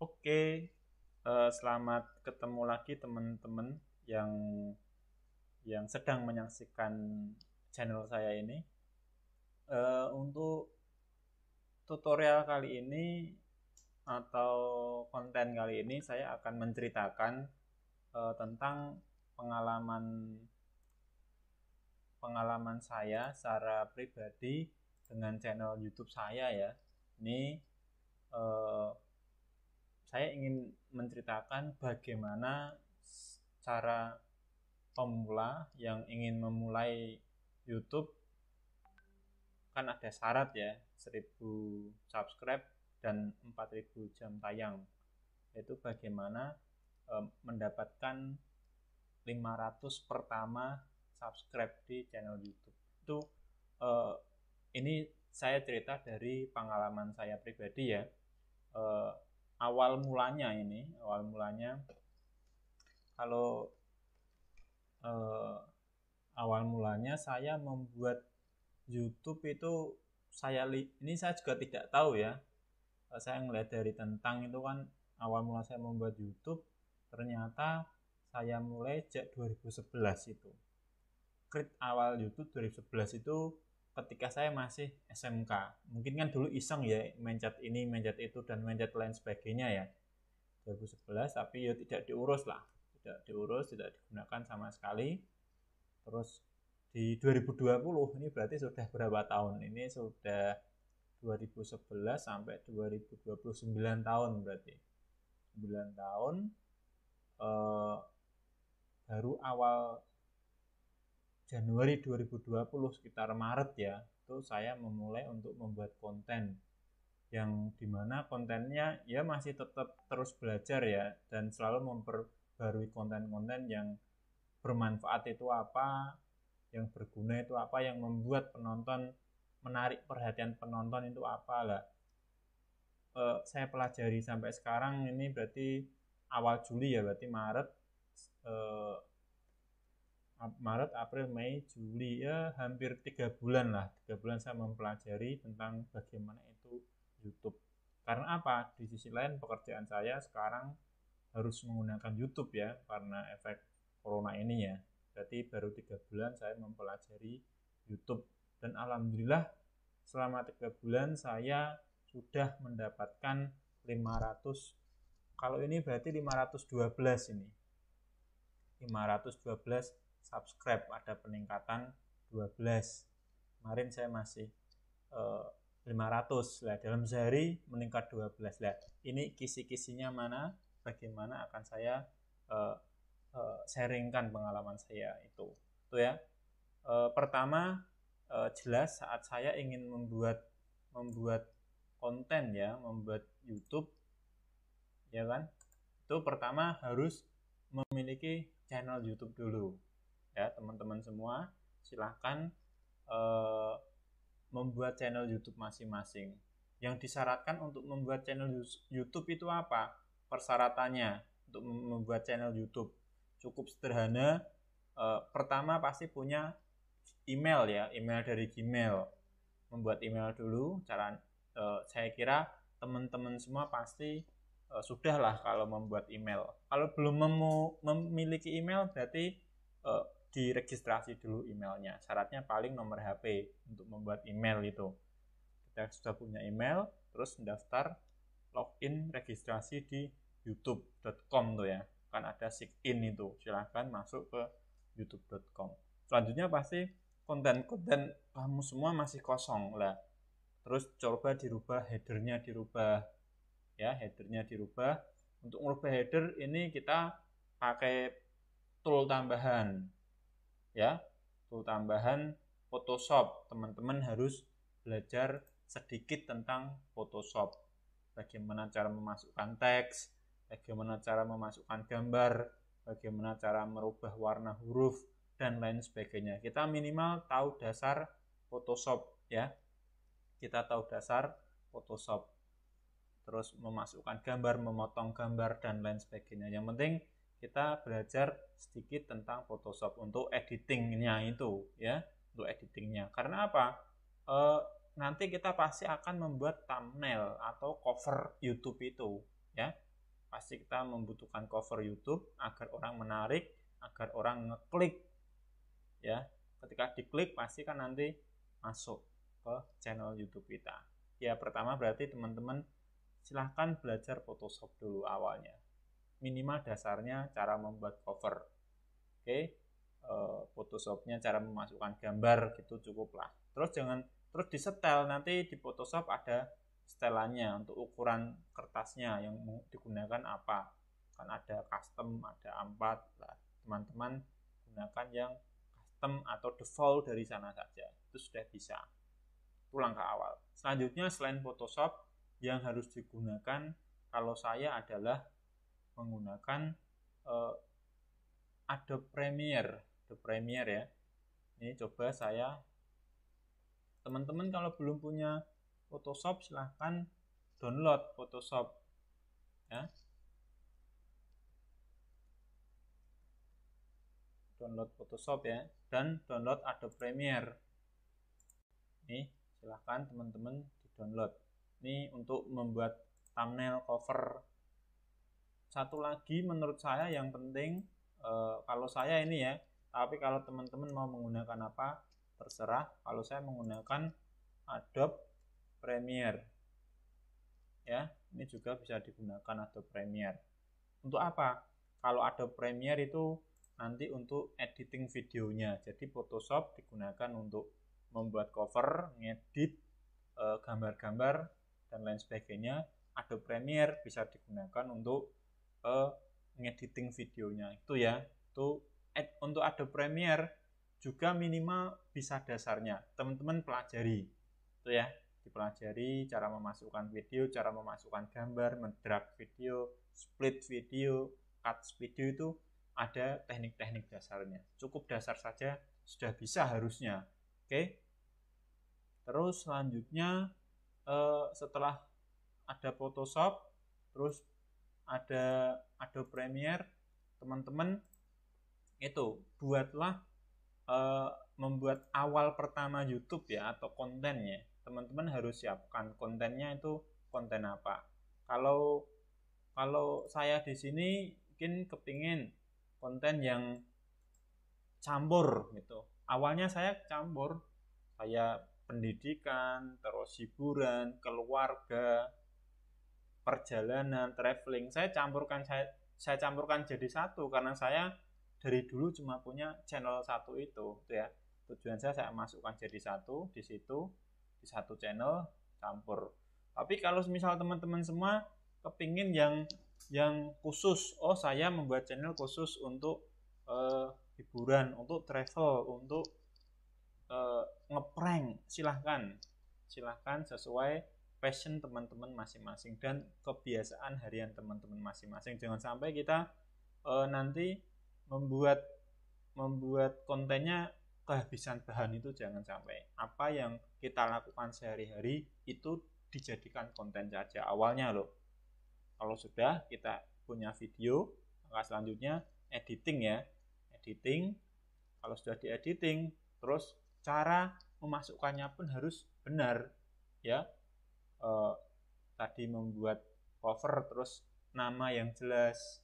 Oke, selamat ketemu lagi teman-teman yang sedang menyaksikan channel saya ini. Untuk tutorial kali ini atau konten kali ini saya akan menceritakan tentang pengalaman pengalaman saya secara pribadi dengan channel YouTube saya ya. Ini eh, saya ingin menceritakan bagaimana cara pemula yang ingin memulai YouTube. Kan ada syarat ya, 1000 subscribe dan 4000 jam tayang. Itu bagaimana mendapatkan 500 pertama subscribe di channel YouTube. Itu eh, ini saya cerita dari pengalaman saya pribadi ya. eh, awal mulanya kalau eh, awal mulanya saya membuat YouTube itu ini saya juga tidak tahu ya. Saya ngeliat dari tentang itu kan awal mula saya membuat YouTube ternyata saya mulai sejak 2011 itu. Create awal YouTube 2011 itu ketika saya masih SMK. Mungkin kan dulu iseng ya mencet ini, mencet itu dan mencet lain sebagainya ya. 2011 tapi ya tidak diurus lah. Tidak diurus, tidak digunakan sama sekali. Terus di 2020 ini berarti sudah berapa tahun? Ini sudah 2011 sampai 2029 tahun berarti. 9 tahun eh, baru awal Januari 2020 sekitar Maret ya, itu saya memulai untuk membuat konten yang dimana kontennya ya masih tetap terus belajar ya dan selalu memperbarui konten-konten yang bermanfaat itu apa, yang berguna itu apa, yang membuat penonton menarik perhatian penonton itu apa lah. Saya pelajari sampai sekarang ini berarti awal Juli ya, berarti eh, Maret, April, Mei, Juli ya hampir 3 bulan lah. 3 bulan saya mempelajari tentang bagaimana itu YouTube. Karena apa? Di sisi lain pekerjaan saya sekarang harus menggunakan YouTube ya karena efek corona ini ya. Berarti baru 3 bulan saya mempelajari YouTube dan alhamdulillah selama 3 bulan saya sudah mendapatkan 500, kalau ini berarti 512 ini 512 subscribe, ada peningkatan 12. Kemarin saya masih 500 lah, dalam sehari meningkat 12 lah. Ini kisi-kisinya mana, bagaimana akan saya uh, sharingkan pengalaman saya itu ya. Pertama, jelas saat saya ingin membuat konten ya, membuat YouTube ya kan, itu pertama harus memiliki channel YouTube dulu ya. Teman-teman semua silahkan eh, membuat channel YouTube masing-masing. Yang disyaratkan untuk membuat channel YouTube itu apa persyaratannya? Untuk membuat channel YouTube cukup sederhana. Pertama pasti punya email ya, email dari Gmail. Membuat email dulu. Saya kira teman-teman semua pasti sudah lah kalau membuat email. Kalau belum memiliki email berarti uh, diregistrasi dulu emailnya. Syaratnya paling nomor HP untuk membuat email itu. Kita sudah punya email, terus mendaftar, login, registrasi di youtube.com tuh ya. Kan ada sign in itu. Silahkan masuk ke youtube.com. Selanjutnya pasti konten-konten kamu semua masih kosong lah. Terus coba dirubah, headernya dirubah ya, headernya dirubah. Untuk merubah header ini kita pakai tool tambahan ya, tool tambahan Photoshop. Teman-teman harus belajar sedikit tentang Photoshop, bagaimana cara memasukkan teks, bagaimana cara memasukkan gambar, bagaimana cara merubah warna huruf dan lain sebagainya. Kita minimal tahu dasar Photoshop ya, kita tahu dasar Photoshop, terus memasukkan gambar, memotong gambar dan lain sebagainya. Yang penting kita belajar sedikit tentang Photoshop untuk editingnya itu ya, untuk editingnya. Karena apa? Nanti kita pasti akan membuat thumbnail atau cover YouTube itu ya. pasti kita membutuhkan cover YouTube agar orang menarik, agar orang ngeklik ya. Ketika diklik pasti kan nanti masuk ke channel YouTube kita. Ya pertama berarti teman-teman silahkan belajar Photoshop dulu awalnya, minimal dasarnya cara membuat cover. Oke, Photoshopnya cara memasukkan gambar gitu cukuplah. Terus jangan terus disetel, nanti di Photoshop ada setelannya untuk ukuran kertasnya yang digunakan apa, kan ada custom, ada A4 lah. Teman-teman gunakan yang custom atau default dari sana saja, itu sudah bisa. Itu langkah awal. Selanjutnya selain Photoshop yang harus digunakan kalau saya adalah menggunakan Adobe Premiere ya. Ini coba saya, teman-teman kalau belum punya Photoshop silahkan download Photoshop ya. Download Photoshop ya, dan download Adobe Premiere. Nih silahkan teman-teman di download. Ini untuk membuat thumbnail cover. Satu lagi menurut saya yang penting, kalau saya ini ya, tapi kalau teman-teman mau menggunakan apa terserah. Kalau saya menggunakan Adobe Premiere ya, ini juga bisa digunakan Adobe Premiere. Untuk apa? Kalau Adobe Premiere itu nanti untuk editing videonya. Jadi Photoshop digunakan untuk membuat cover, ngedit gambar-gambar dan lain sebagainya. Adobe Premiere bisa digunakan untuk ngediting videonya itu ya. Itu untuk Adobe Premiere juga minimal bisa dasarnya teman-teman pelajari itu ya, dipelajari cara memasukkan video, cara memasukkan gambar, mendrag video, split video, cut video, itu ada teknik-teknik dasarnya. Cukup dasar saja sudah bisa harusnya. Oke. Terus selanjutnya setelah ada Photoshop, terus ada Adobe Premiere, teman-teman itu buatlah membuat awal pertama YouTube ya, atau kontennya. Teman-teman harus siapkan kontennya itu konten apa. Kalau saya di sini mungkin kepingin konten yang campur gitu. Awalnya saya campur, saya pendidikan, terus hiburan, keluarga, perjalanan, traveling. Saya campurkan jadi satu karena saya dari dulu cuma punya channel satu itu ya. Tujuan saya masukkan jadi satu di situ, di satu channel campur. Tapi kalau misal teman-teman semua kepingin yang khusus, oh saya membuat channel khusus untuk hiburan, untuk travel, untuk ngeprank, silahkan sesuai passion teman-teman masing-masing dan kebiasaan harian teman-teman masing-masing. Jangan sampai kita nanti membuat kontennya kehabisan bahan, itu jangan sampai. Apa yang kita lakukan sehari-hari itu dijadikan konten saja awalnya loh. Kalau sudah kita punya video, maka selanjutnya editing ya. Editing, kalau sudah diediting, terus cara memasukkannya pun harus benar ya. Tadi membuat cover, terus nama yang jelas,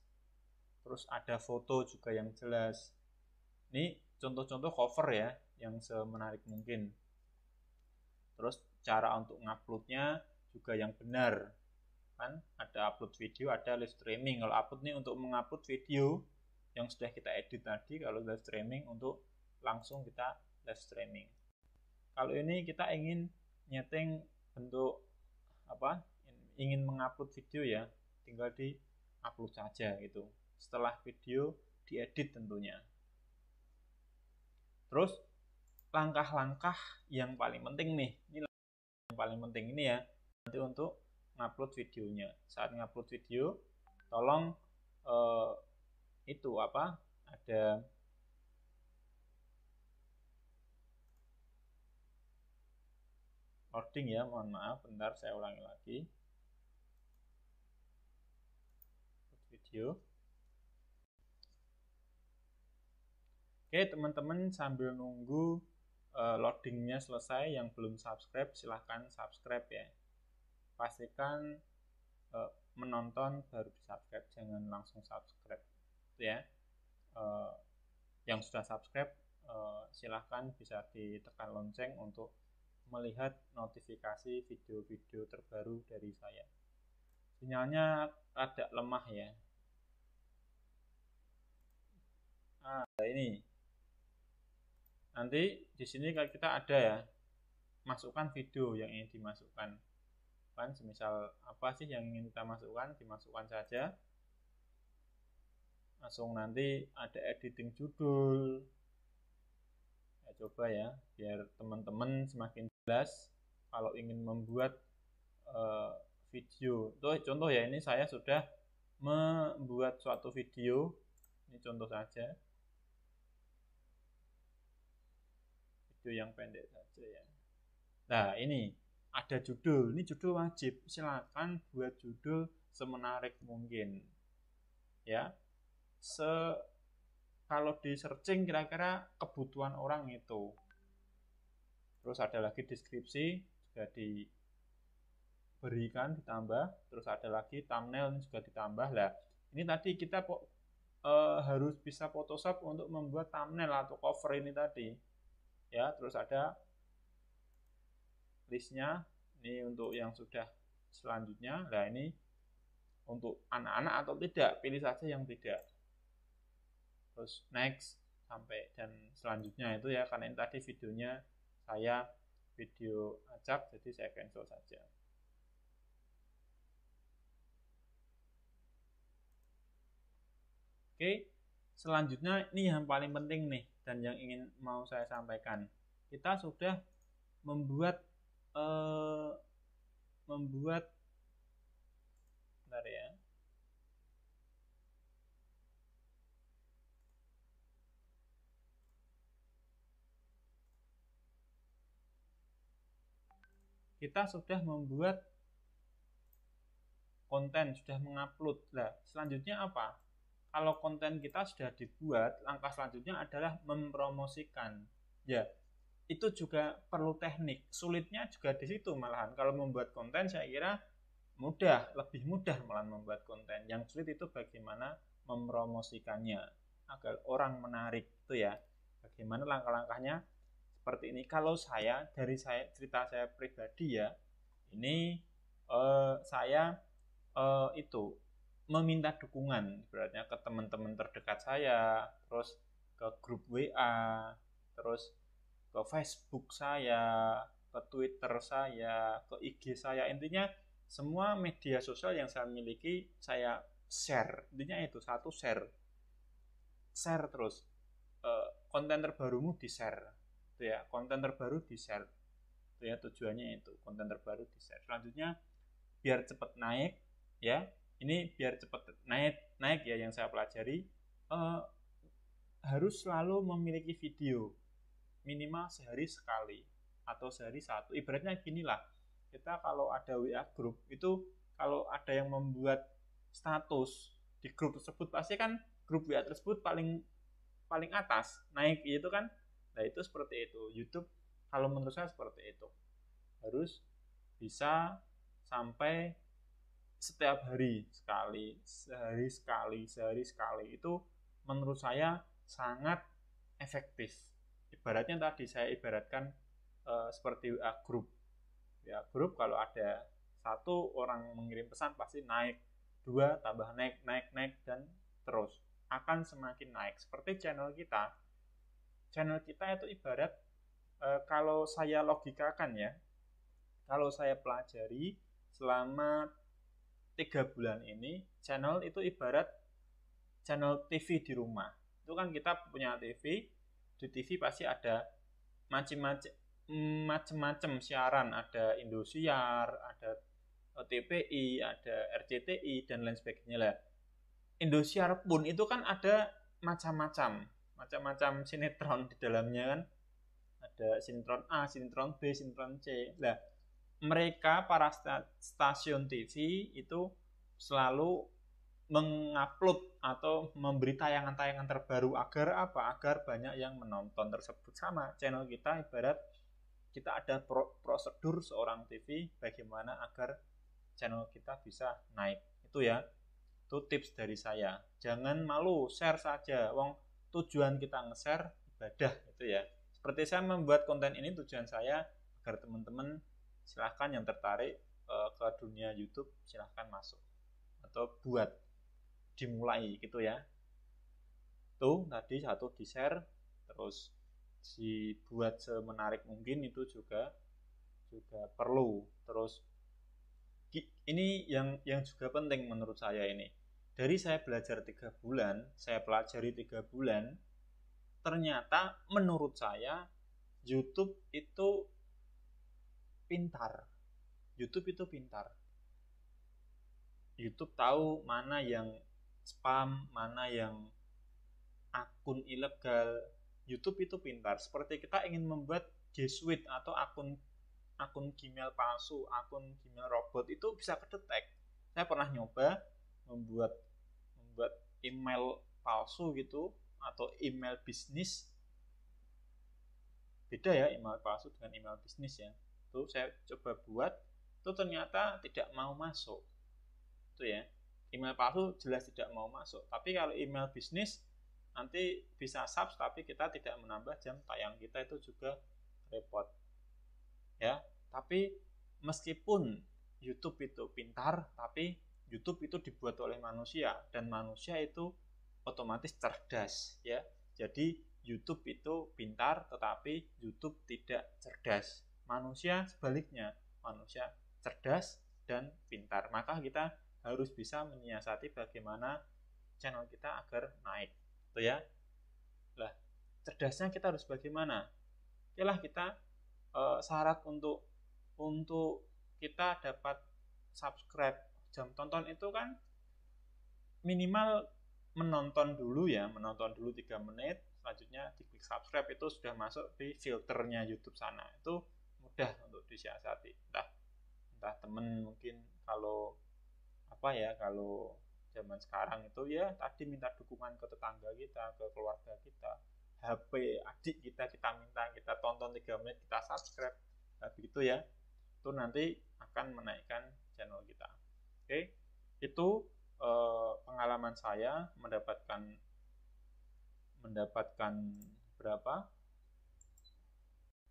terus ada foto juga yang jelas. Ini contoh-contoh cover ya, yang semenarik mungkin. Terus cara untuk nguploadnya juga yang benar, kan ada upload video, ada live streaming. Kalau upload nih untuk mengupload video yang sudah kita edit tadi, kalau live streaming untuk langsung kita live streaming. Kalau ini kita ingin nyeting bentuk apa, ingin mengupload video ya, tinggal di upload saja gitu. Setelah video diedit tentunya. Terus langkah-langkah yang paling penting nih, ini yang paling penting ini ya, nanti untuk ngupload videonya. Saat ngupload video, tolong itu apa, ada loading ya, mohon maaf, bentar saya ulangi lagi. Video. Oke teman-teman, sambil nunggu loadingnya selesai, yang belum subscribe silahkan subscribe ya. Pastikan menonton baru di subscribe, jangan langsung subscribe ya. Yang sudah subscribe silahkan bisa ditekan lonceng untuk melihat notifikasi video-video terbaru dari saya. Sinyalnya agak lemah ya. Ini nanti di sini kita ada ya, masukkan video yang ingin dimasukkan. Kan semisal apa sih yang ingin kita masukkan, dimasukkan saja. Langsung nanti ada editing judul. Ya, coba ya, biar teman-teman semakin jelas kalau ingin membuat video. Contoh ya, ini saya sudah membuat suatu video. Ini contoh saja. Video yang pendek saja ya. Nah, ini ada judul. Ini judul wajib. Silakan buat judul semenarik mungkin. Ya. Kalau di searching kira-kira kebutuhan orang itu. Terus ada lagi deskripsi juga diberikan, ditambah. Terus ada lagi thumbnail juga ditambah. Lah, ini tadi kita harus bisa Photoshop untuk membuat thumbnail atau cover ini tadi. Ya, terus ada listnya. Ini untuk yang sudah selanjutnya. Nah, ini untuk anak-anak atau tidak, pilih saja yang tidak. Terus next sampai dan selanjutnya itu ya, karena ini tadi videonya saya video acak, jadi saya cancel saja. Oke, selanjutnya ini yang paling penting nih dan yang ingin mau saya sampaikan. Kita sudah membuat bentar ya. Kita sudah membuat konten, sudah mengupload. Nah, selanjutnya apa? Kalau konten kita sudah dibuat, langkah selanjutnya adalah mempromosikan. Ya, itu juga perlu teknik. Sulitnya juga di situ malahan. Kalau membuat konten saya kira mudah, lebih mudah malahan membuat konten. Yang sulit itu bagaimana mempromosikannya agar orang menarik itu ya. Bagaimana langkah-langkahnya? Seperti ini. Kalau cerita saya pribadi ya, ini saya itu meminta dukungan beratnya ke teman-teman terdekat saya, terus ke grup WA, terus ke Facebook saya, ke Twitter saya, ke IG saya. Intinya semua media sosial yang saya miliki saya share. Intinya itu satu share terus konten terbarumu di share. Ya, konten terbaru di share. Itu ya tujuannya, itu konten terbaru di share. Selanjutnya biar cepat naik ya, ini biar cepat naik ya, yang saya pelajari harus selalu memiliki video minimal sehari sekali atau sehari satu. Ibaratnya ginilah, kita kalau ada WA grup itu, kalau ada yang membuat status di grup tersebut, pasti kan grup WA tersebut paling atas naik itu kan. Nah, itu seperti itu. YouTube kalau menurut saya seperti itu, harus bisa sampai setiap hari sekali, sehari sekali. Itu menurut saya sangat efektif. Ibaratnya tadi saya ibaratkan seperti WA grup. WA grup kalau ada satu orang mengirim pesan pasti naik, dua tambah naik dan terus akan semakin naik. Seperti channel kita itu ibarat kalau saya logikakan ya, kalau saya pelajari selama 3 bulan ini, channel itu ibarat channel TV di rumah. Itu kan kita punya TV, di TV pasti ada macam-macam siaran, ada Indosiar, ada TPI, ada RCTI dan lain sebagainya lah. Indosiar pun itu kan ada macam-macam sinetron di dalamnya kan. Ada sinetron A, sinetron B, sinetron C. Nah, mereka para stasiun TV itu selalu mengupload atau memberi tayangan-tayangan terbaru agar apa? Agar banyak yang menonton tersebut. Sama channel kita ibarat kita ada prosedur seorang TV bagaimana agar channel kita bisa naik. Itu ya, itu tips dari saya. Jangan malu, share saja. Wong tujuan kita nge-share ibadah itu ya. Seperti saya membuat konten ini, tujuan saya agar teman-teman silahkan yang tertarik ke dunia YouTube silahkan masuk atau buat dimulai gitu ya. Tuh tadi satu di share, terus dibuat semenarik mungkin, itu juga perlu. Terus ini yang juga penting menurut saya ini. Dari saya belajar 3 bulan, saya pelajari 3 bulan, ternyata menurut saya YouTube itu pintar. YouTube itu pintar. YouTube tahu mana yang spam, mana yang akun ilegal. YouTube itu pintar. Seperti kita ingin membuat G Suite atau akun Gmail palsu, akun Gmail robot, itu bisa kedetek. Saya pernah nyoba membuat email palsu gitu, atau email bisnis. Beda ya email palsu dengan email bisnis ya. Itu saya coba buat, itu ternyata tidak mau masuk. Itu ya. Email palsu jelas tidak mau masuk. Tapi kalau email bisnis nanti bisa subs tapi kita tidak menambah jam tayang kita, itu juga repot. Ya, tapi meskipun YouTube itu pintar, tapi YouTube itu dibuat oleh manusia dan manusia itu otomatis cerdas ya. Jadi YouTube itu pintar tetapi YouTube tidak cerdas. Manusia sebaliknya, manusia cerdas dan pintar. Maka kita harus bisa menyiasati bagaimana channel kita agar naik. Itu ya. Lah, cerdasnya kita harus bagaimana? Okelah, kita syarat untuk kita dapat subscribe jam tonton itu kan minimal menonton dulu 3 menit, selanjutnya diklik subscribe, itu sudah masuk di filternya YouTube sana. Itu mudah untuk disiasati. Entah temen mungkin kalau kalau zaman sekarang itu ya tadi minta dukungan ke tetangga kita, ke keluarga kita, HP adik kita minta, kita tonton 3 menit, kita subscribe. Nah, begitu ya. Itu nanti akan menaikkan channel kita. Oke. Itu pengalaman saya mendapatkan berapa?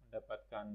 Mendapatkan